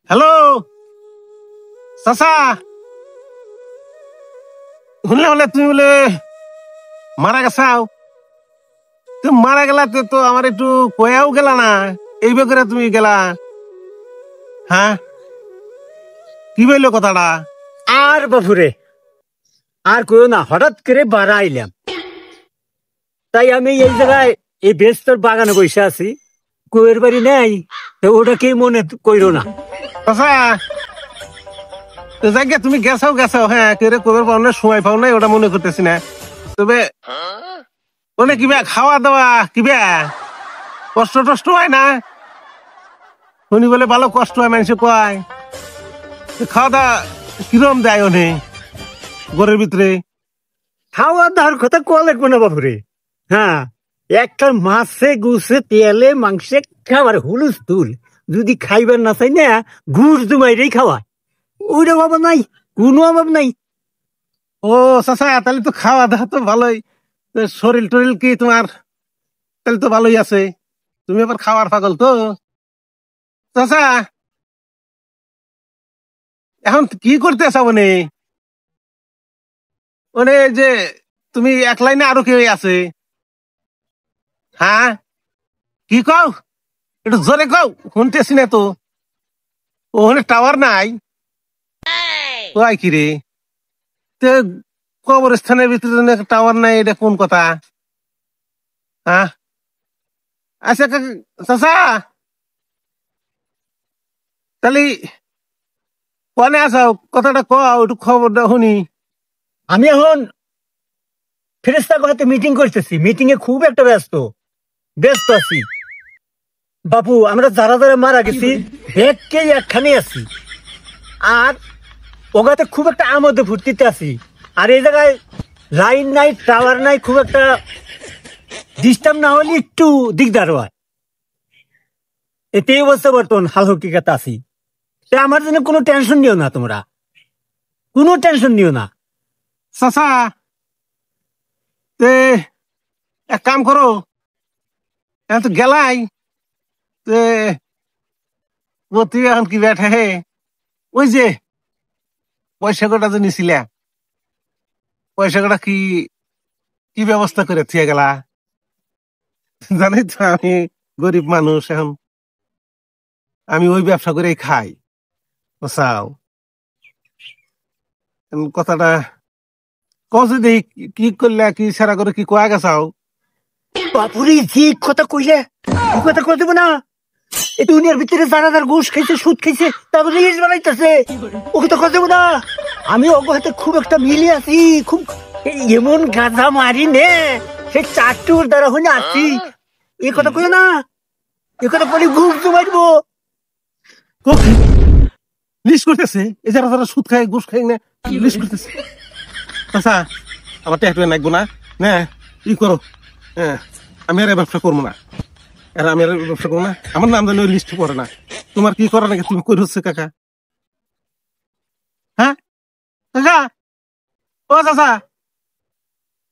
Hello চাচা, শুনলে বলে তুমি বলে মারা গেছাও। তুমি মারা গেলা তো আমার একটু কয়াও গেলা না, এই বেগরে তুমি গেলা। হ্যাঁ, কি বললো কথাটা? আর বাপুরে আর কইও না, হঠাৎ করে বাড়া আইলাম, তাই আমি এই জায়গায় এই বেস্তর বাগানে বসে আছি। কুয়ের বাড়ি নেই তো ওটা কি মনে কইরো না। চাচা যাই গে, তুমি গেছাও হ্যাঁ, কেরে কবের পাও না, সময় পাও নাই ওটা মনে করতেছি না। তবে ওনে কিবা খাওয়া দাওয়া কিবা কষ্ট টষ্ট হয় না? শুনি বলে ভালো কষ্ট হয়, মানুষে কয়। খাওয়া দাওয়া কিরম দেয় ওনে ঘরের ভিতরে? খাওয়া দাওয়ার কথা কোয়া লাগবে না বাপুরে। হ্যাঁ, একটা মাছে গুছে তেলে মাংসে খাবার হুলুস তুল, যদি খাইবার না চাই না ঘুষ দুমাইরেই খাওয়া, ওইটা অভাব নাই, কোনো অভাব নাই। ও চাচা, তাহলে তো খাওয়া দাওয়া তো ভালোই। তো শরীর টরিল কি তোমার তাহলে তো ভালোই আছে? তুমি আবার খাওয়ার পাগল তো চাচা। এখন কি করতে আছো মানে? মানে যে তুমি এক লাইনে আরো কেউ আছে? হ্যাঁ, কি কও? একটু জোরে কও, শুনতেছি না তো। ওখানে টাওয়ার নাই? কয় কি রে? তো কবরস্থানের ভিতরে টাওয়ার নাই, এটা কোন কথা? হ্যাঁ, আচ্ছা চাচা, তাহলে কনে আসাও, কথাটা কও, একটু খবরটা শুনি। আমি এখন ফেরেস্তা কথাতে মিটিং করতেছি, মিটিং এ খুব একটা ব্যস্ত আছি বাপু। আমরা যারা যারা মারা গেছি ব্যাগকেই একখানে আছি, আর ওগাতে খুব একটা আমোদে ফুর্তিতে আছি। আর এই জায়গায় লাইন নাই, টাওয়ার নাই, খুব একটা ডিস্টার্ব না হলে একটু দিকদার হয়। এতেই অবস্থা বর্তমান হাল হকিকাতে আছি। তা আমার জন্য কোনো টেনশন নিও না, তোমরা কোনো টেনশন নিও না। চাচা তে এক কাম করো, এখন তো গেলাই, তে তুই এখন কি ব্যাঠে হে, ওই যে পয়সা কটা যে নিছিলা, পয়সা কটা কি কি ব্যবস্থা করে থিয়ে গেলা? জানি তো আমি গরিব মানুষ, এখন আমি ওই ব্যবসা করেই খাই। বুঝাও কথাটা কছে দেখি, কি করলে কি সারা করে কি কোয়া গেছাও? বাপুরে যে কথা কইলে এই কথা কই দেবো না। এই দুনিয়ার ভিতরে যারা যারা ঘুষ খাইছে, সুদ খাইছে, তারপরে ইলিশ বানাইতেছে, ওকে তো কথা দেবো না। আমি ওকে হাতে খুব একটা মিলে আছি, খুব এমন গাঁজা মারি নে, সেই চারটুর দ্বারা হইলে আসছি। এই কথা কইও না, এই কথা বলি ঘুষ জমাইবো। লিস্ট করতেছে এই যারা যারা সুদ খায় ঘুষ খাই না, লিস্ট করতেছে। আচ্ছা, আমার ট্যাটু নাকবো না, না ই করো। হ্যাঁ, আমি আর ব্যবসা করবো না, আর আমি আর ব্যবসা করবো না। আমার নাম জানি ওই লিস্ট পড়ে না। তোমার কি করা নাকি তুমি কই হচ্ছে কাকা? হ্যাঁ কাকা, ও চাচা,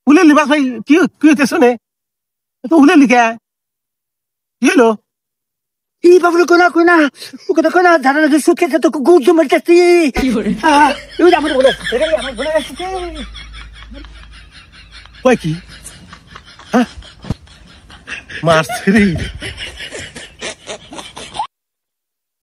উলে লিবাস ভাই, কি কি হইতে শুনে তো উলে লিখা কি হলো? এই বাবুরে কইনা ওকে তো কইনা, যারা নাকি সুদ খাইছে তো ঘুষ জমাইতেছি। আমার বলে আমার বলে আসছে কয় কি? হ্যাঁ, মারছে রে।